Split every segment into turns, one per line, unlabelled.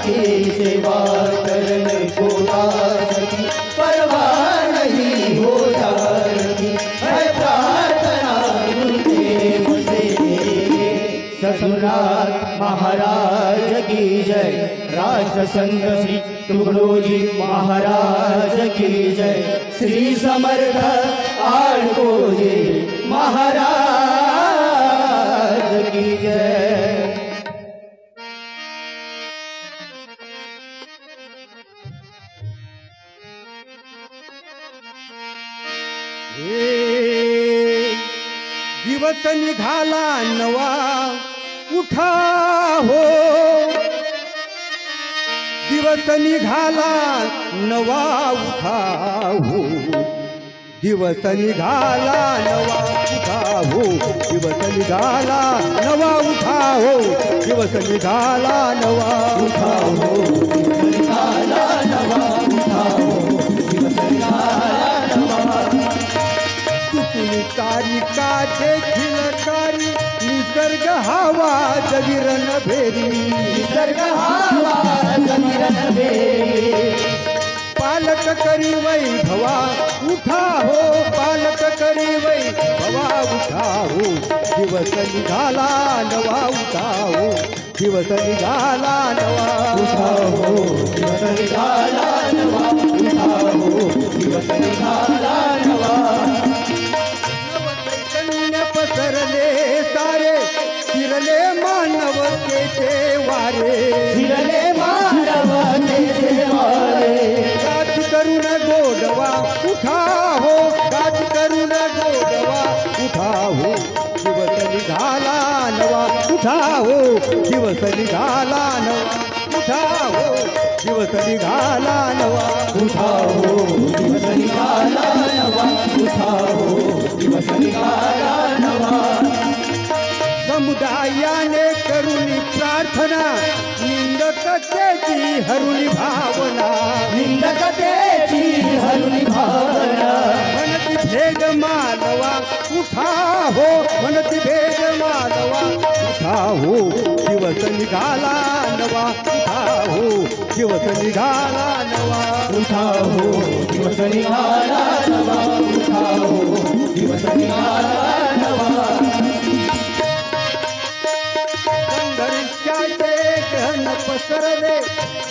की सेवा करने को दास की परवाह नहीं हो जाती है प्रार्थना गुरुदेव से। सद्गुरुनाथ महाराज की जय, राष्ट्रसंघ श्री तुकडोजी महाराज की जय, श्री समर्थ आडकोजी महाराज की जय।
दिवस निघाला नवा उठा हो, दिवस निघाला नवा उठा हो, दिवस निघाला नवा उठा हो, दिवस निघाला नवा उठा हो, दिवस निघाला नवा उठा हो, दिवस निघाला नवा उठा हो, दिवस निघाला नवा। तारिका देखील कारी निसर्ग हवा जगिरण भेरी,
निसर्ग हवा जगिरण भेरी,
पालक करी वैभवा उठा हो, पालक करी वैभवा उठा हो, दिवस निघाला नवा उठा हो, दिवस निघाला नवा
उठा हो, दिवस निघाला नवा उठा हो, दिवस निघाला नवा।
पसरले सारे फिरले मानवतेचे वारे,
फिरले मानवतेचे वारे,
गात करून गोडवा उठा हो, गात करून गोडवा उठा हो, दिवस निघाला नवा उठा हो, दिवस निघाला नवा उठा हो, दिवस निघाला नवा
उठा हो, दिवस निघाला नवा उठा हो, दिवस निघाला नवा।
समुदायाने करुणी प्रार्थना, निंदकतेची हरुणी भावना,
निंदकतेची हरुणी भावना,
म्हणती भेद मानवा उठा हो, म्हणती भेद मानवा उठा हो, दिवस निघाला नवा उठा हो, दिवस निघाला नवा
उठा हो, दिवस निघाला नवा उठा हो, दिवस निघाला नवा।
संघर्षाचे घन पसरले,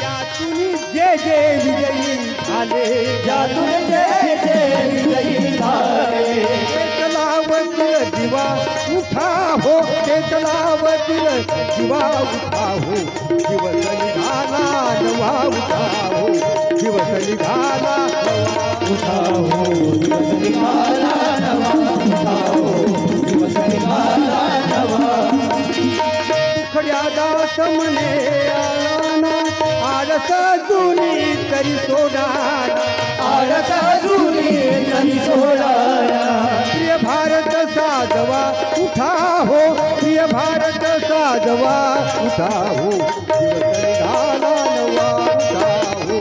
यातून जे जे विजयी झाले,
यातून जे जे विजयी झाले,
तलावतील दिवा उठा हो, ते तलावतील दिवा उठा हो, दिवस निघाला नवा उठा हो, दिवस निघाला नवा
उठा हो, दिवस निघाला नवा उठा हो, दिवस निघाला नवा।
दुखड्या दास म्हणे आळाना, आळस जुनी तरी सोडाना,
आळस जुनी तरी सोडाना,
प्रिय भारत साधवा उठा हो, प्रिय भारत साधवा उठा हो, दिवस निघाला नवा उठा हो,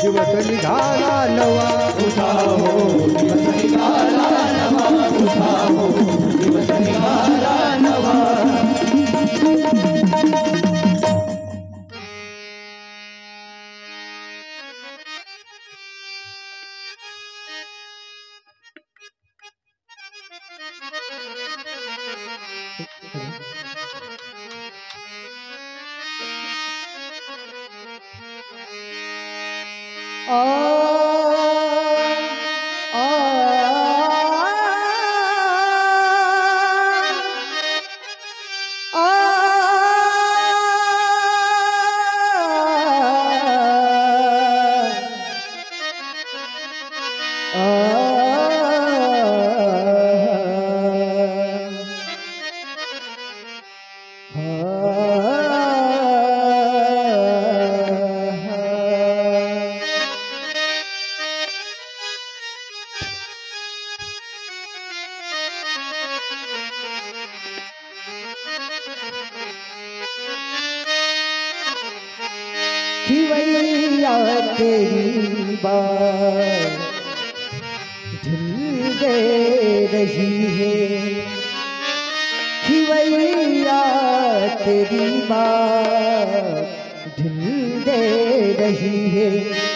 दिवस निघाला नवा
उठा हो, दिवस निघाला नवा उठा हो, दिवस निघाला नवा। खिवैया तेरी बात दिल दे रही है, खिवैया तेरी बात
दिल दे रही है,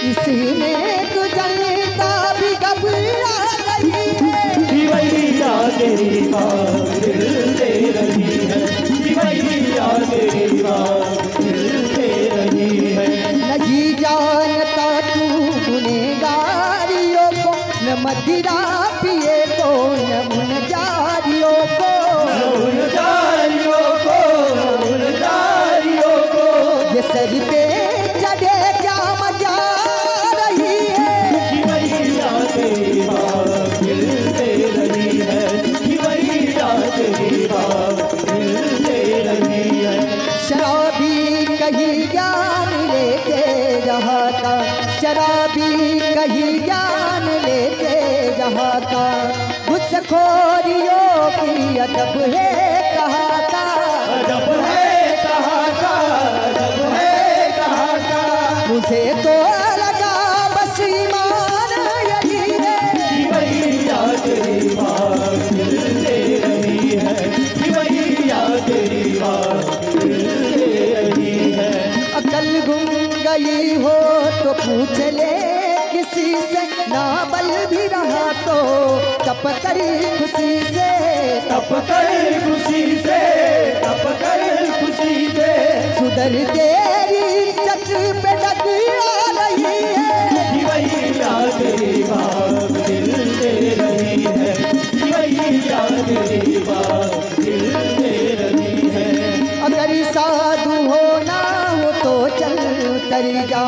इसमें तो जनता भी घबरा रही है।
दिवैया तेरी बात दिल दे रही है, दिवैया तेरी बात दिल दे रही है।
नहीं जानता तू गुनहगारियों को, न मदिरा पिए को, न मुनजारियों को, ये सर पे चढ़े क्या मजा रही है।
दिवैया तेरी बात दिल दे रही है, दिवैया तेरी बात दिल दे रही है।
शराबी कहीं ज्ञान लेके रहा था, शराबी कहीं ज्ञान लेके रहा था, घुसखोरियों की अदब है कहा था,
अदब है कहा था, अदब है कहा था।
मुझे तो लगा बस ईमान यही है।
दिवैया तेरी बात दिल दे रही है, दिवैया तेरी बात दिल दे रही है।
अकल गुम गई हो तो पूछ ले किसी से, ना बल भी रहा तो तप करी खुशी से,
तप कर खुशी से, तप कर खुशी से।
सुधर तेरी चट पे डगरा रही है।
दिवैया तेरी बात दिल दे रही है, दिवैया तेरी बात दिल दे रही है।
अगर साधु होना हो तो चल उतर जा,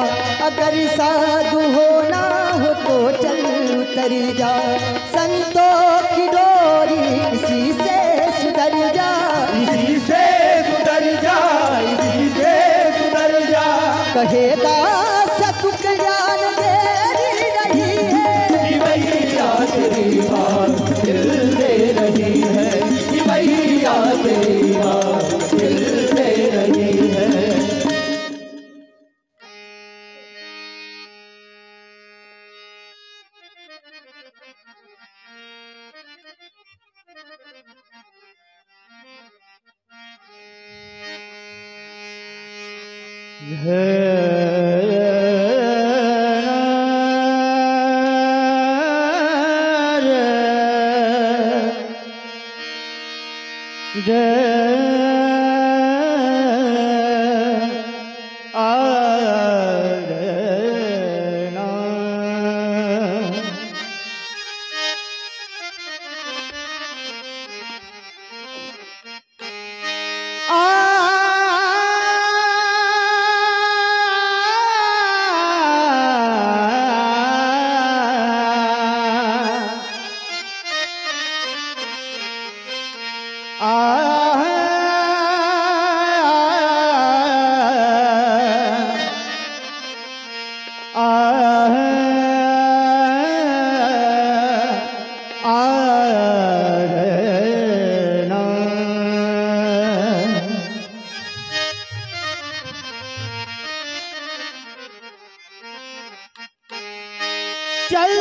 अगर साधु होना हो तो चल उतर जा, संतों की डोरी इसी से सुधर जा,
इसी से सुधर जा, इसी से सुधर जा।
कहेगा सतुक ज्ञान दे रही है।
दिवैया तेरी बात दिल दे रही है, दिवैया तेरी बात दिल दे रही है। चल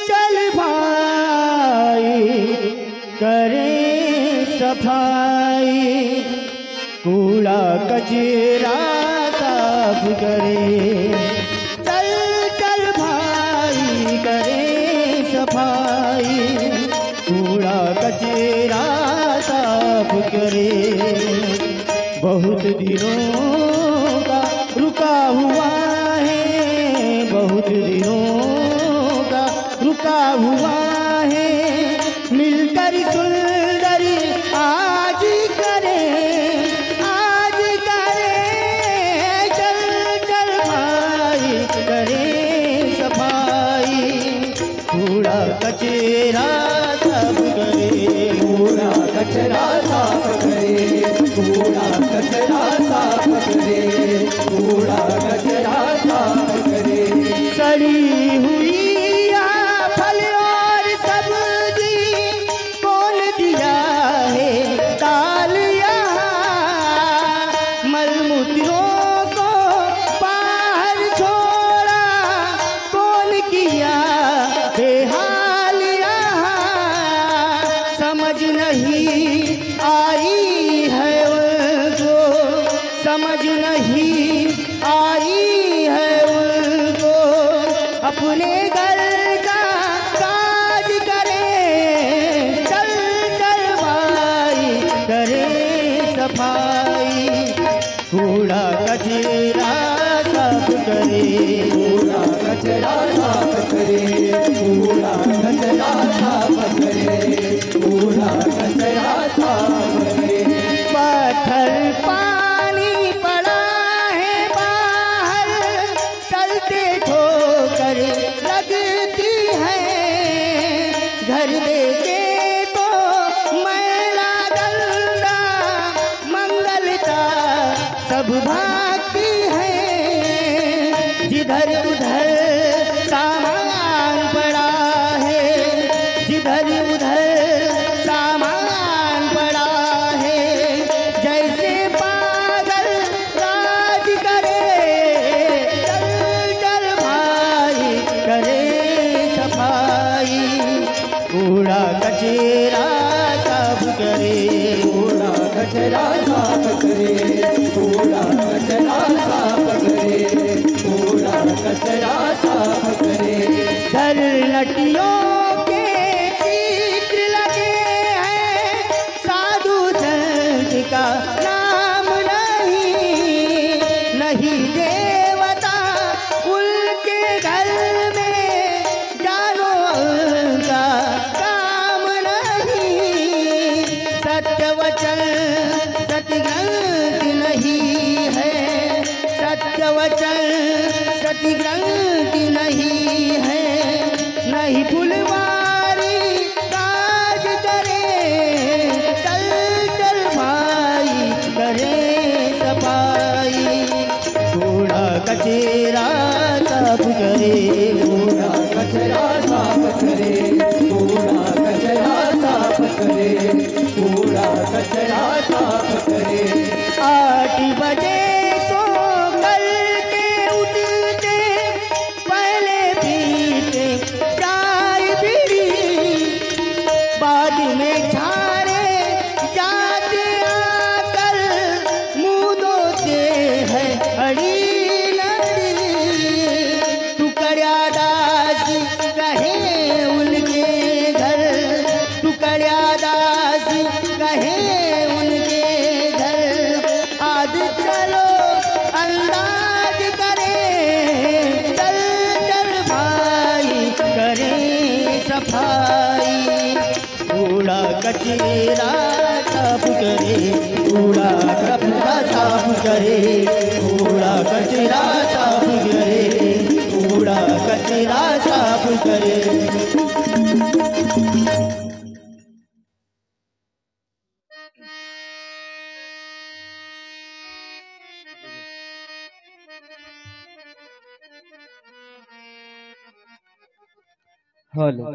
चल भाई करें सफाई, कूड़ा कचरा साफ करें। चल चल भाई करें सफाई, कूड़ा कचरा साफ करें। बहुत दिनों का रुका हुआ है, बहुत दिनों का रुका हुआ है, मिलकर सुंदरी आज करें, आज करें। चल चल भाई करें सफाई, कूड़ा कचरा सब करें, कूड़ा कचरा साफ करें, कूड़ा कचरा साफ करें, कूड़ा कचरा साफ करें। सड़ी हुई यहाँ फल और सब्जी कौन दिया है दाल, यहाँ मलमूत्रों को बाहर छोड़ा कौन किया बेहाल, यहाँ समझ नहीं आई है उनको, समझ नहीं
करे,
कूड़ा कचरा साफ करे, कूड़ा कचरा साफ करे, कूड़ा कचरा साफ करे।
पत्थर पानी पड़ा है बाहर, चलते ठोकर लगती है, घर देखे तो मैला गंदा, मंगलता सब भागती है, जिधर उधर सामान पड़ा है, जिधर उधर सामान पड़ा है, जैसे पागल राज करे, चल चल भाई करे सफाई, कूड़ा कचरा साफ करे,
कूड़ा कचरा साफ करे, कूड़ा कचरा साफ करे, कूड़ा कचरा साफ करे।
धर लटियों के चित्र लगे हैं, साधु संत का नाम नहीं, नहीं देवता उनके घर में, जानो उनका काम नहीं, सत्य वचन सतग्रंथ नहीं है, सत्य वचन सतग्रंथ नहीं है, नहीं फुलवारी काज करे, चल चल भाई करे सफाई, कूड़ा कचरा साफ करे,
कूड़ा कचरा साफ करे, कूड़ा कचरा साफ करे, कूड़ा कचरा साफ करे।
8 बजे सो करके उठते, पहले पीते चाय बीड़ी, बाद में झाड़े जाते आकर, मुँह धोते हैं अड़ी लड़ी, टुकड़ा दास कहे उनके घर, टुकड़ा दास कहे उनके घर, आज चलो अंदाज करे, चल चल भाई करे सफाई, कूड़ा कचरा साफ करे, कूड़ा कचरा साफ करे, कूड़ा कचरा साफ करे, कूड़ा कचरा साफ करे।
हेलो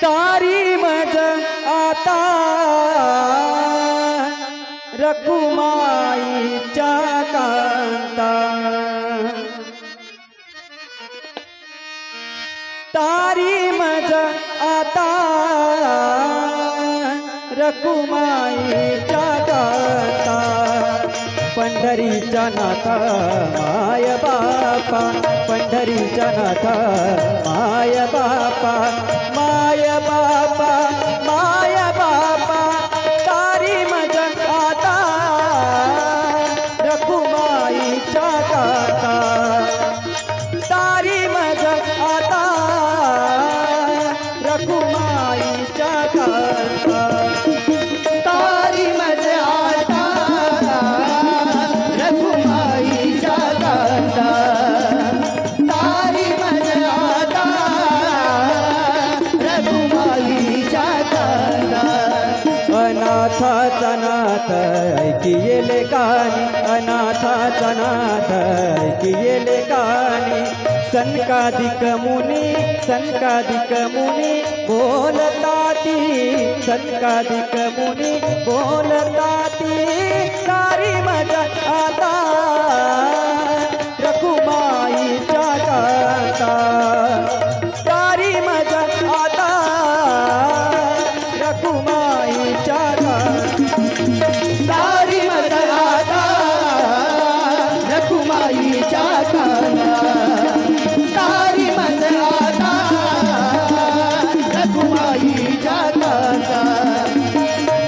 तारी मज आता रखुमाईच्या कांता, तारी मज आता रखुमाईच्या कांता, पंढरीच्या नाथा माय बापा, पंढरीच्या नाथा माय बापा, माय बापा, माय बापा, तारी मज आता रखुमाईच्या कांता, तारी मज आता रखुमाईच्या कांता,
तारी मज आता रखुमाईच्या कांता, तारी मज आता रखुमाईच्या
देवाचा नाद ऐकिले कानी सनकादिक मुनी बोलताती सनकादिक मुनी बोलताती सारी मजा आता रखुमाईच्या गाता सारी मजा आता रखुमाईच्या
सारी मजा आता रखुमाईच्या सारी मजा आता रखुमाईच्या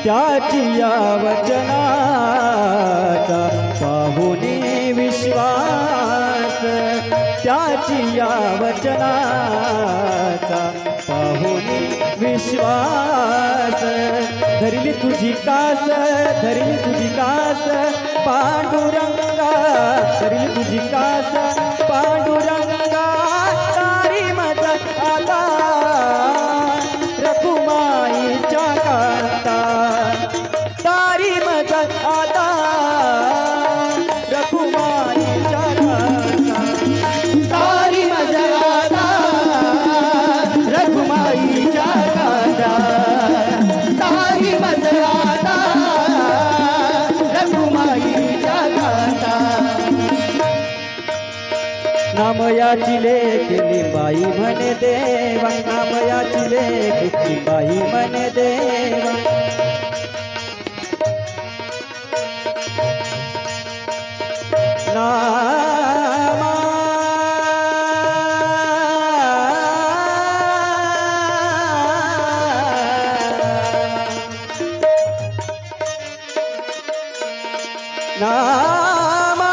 त्याची या वचनाचा पाहुनी विश्वास त्याची या वचनाचा पाहुनी विश्वास धरली तुझी कास पांडुरंगा धरली तुझी कास पांडुरंगा तारी मजा आता रखुमाईच्या कांता तारी मजा आता रखुमाईच्या कांता
सारी मजा आता रखुमाईच्या सारी मजा आता रखुमाईच्या
नामयाची लेख लिंबाई म्हणे देवा नामयाची लेख लिंबाई म्हणे देवा नामा नामा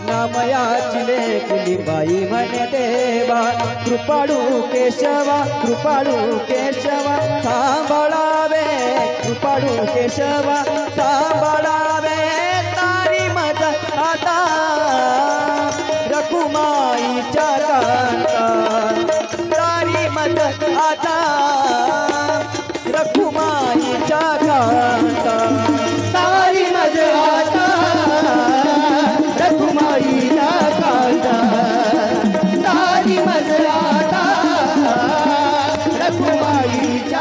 नामयाची लेख लिंबाई म्हणे देवा कृपाळू केशवा सांभाळावे कृपाळू केशवा सांभाळावे तारी मजा आता रखुमाईच्या कांता तारी मजा आता रखुमाईच्या कांता
सारी मजा आता रखुमाईच्या सारी मजा आता रखुमाईच्या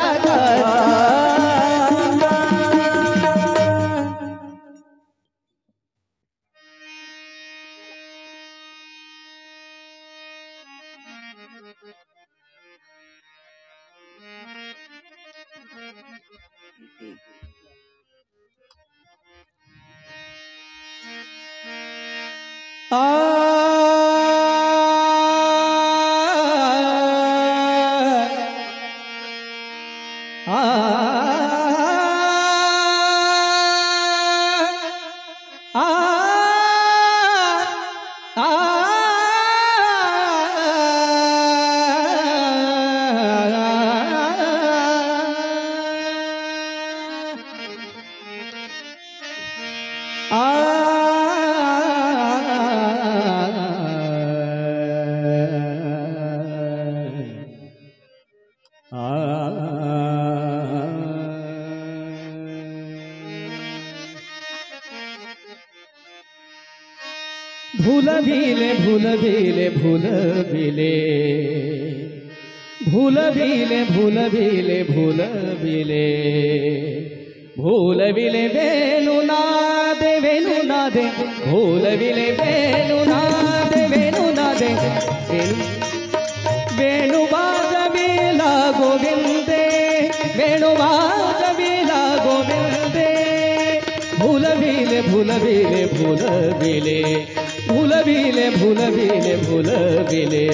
भूल भीले भूल भीले भूल भीले भूल भीले भूल भीले भूल भीले भूल भीले वेणुनादे वेणुनादे भूल भीले वेणुनादे वेणुनादे वेणुबाजविला गोविंदे वेणुबाजविला गोविंदे भूल भीले भूल भीले भूल भीले भूल भीले भूल भीले भूल भीले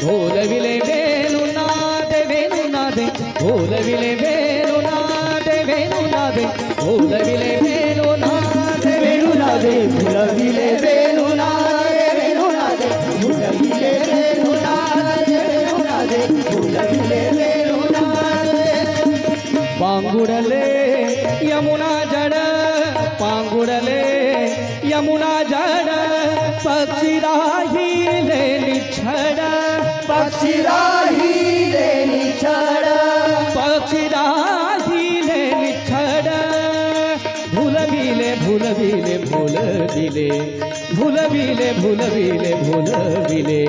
भूल भीले वेणुनादे वेणुनादे भूल भीले वेणुनादे वेणुनादे भूल भीले वेणुनादे वेणुनादे
भूल भीले वेणुनादे वेणुनादे भूल भीले वेणुनादे वेणुनादे भूल भीले वेणुनादे
पांगुरले यमुना जड़ पांगुरले यमुना जड़ पक्षी राहिले निछड़ पक्षी राहिले निछळ
पक्षी राहिले निछळ भुलविले भुलविले भुलविले भुलविले भुलविले भुलविले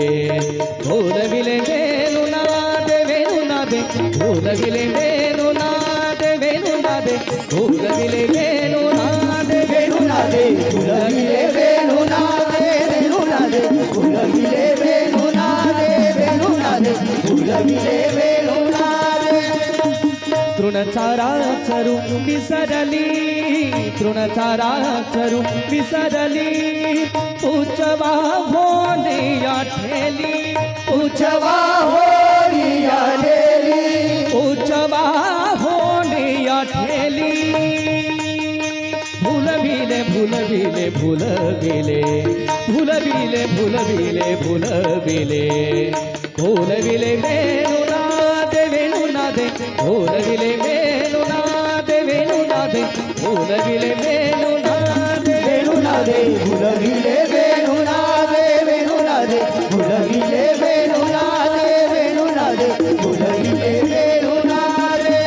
भुलविले वेणुनादे वेणुनादे भुलविले वेणुनादे वेणुनादे भुलविले वेणुनादे वेणुनादे
भुलविले वेणुनादे वेणुनादे भुलविले वेणुनादे वेणुनादे भुलविले वेणुनादे
तृणचारा चरू विसरली तृणचारा चरू विसरली उचवा होनिया ठेली
उचवा होनिया ठेली
उचवा होनिया ठेली भुलविले भुलविले भुलविले भुलविले भुलविले भुलविले भुलविले वेणुनादे वेणुनादे भुलविले वेणुनादे वेणुनादे भुलविले वेणुनादे
वेणुनादे भुलविले वेणुनादे वेणुनादे भुलविले वेणुनादे वेणुनादे भुलविले वेणुनादे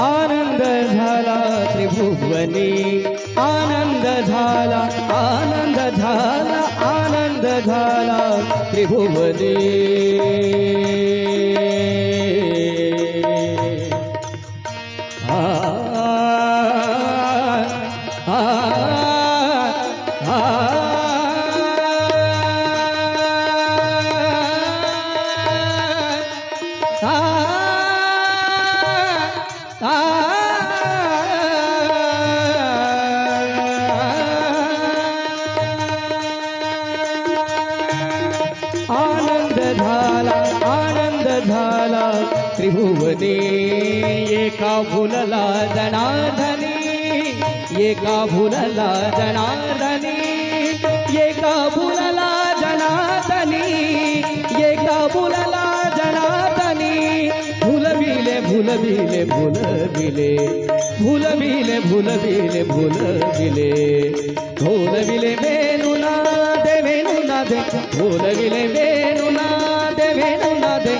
आनंद झाला त्रिभुवनी आनंद झाला आनंद झाला आनंद झाला त्रिभुवनी आनंद झाला त्रिभुवनी एका भुलला जनार्दनी एका भुलला जनार्दनी एका भुलला जनार्दनी एका भुलला जनार्दनी भुलविले भुलविले भुलविले भुलविले भुलविले भुलविले भुलविले वेणुनादे वेणुनादे भुलविले वेणुनादे वेणुनादे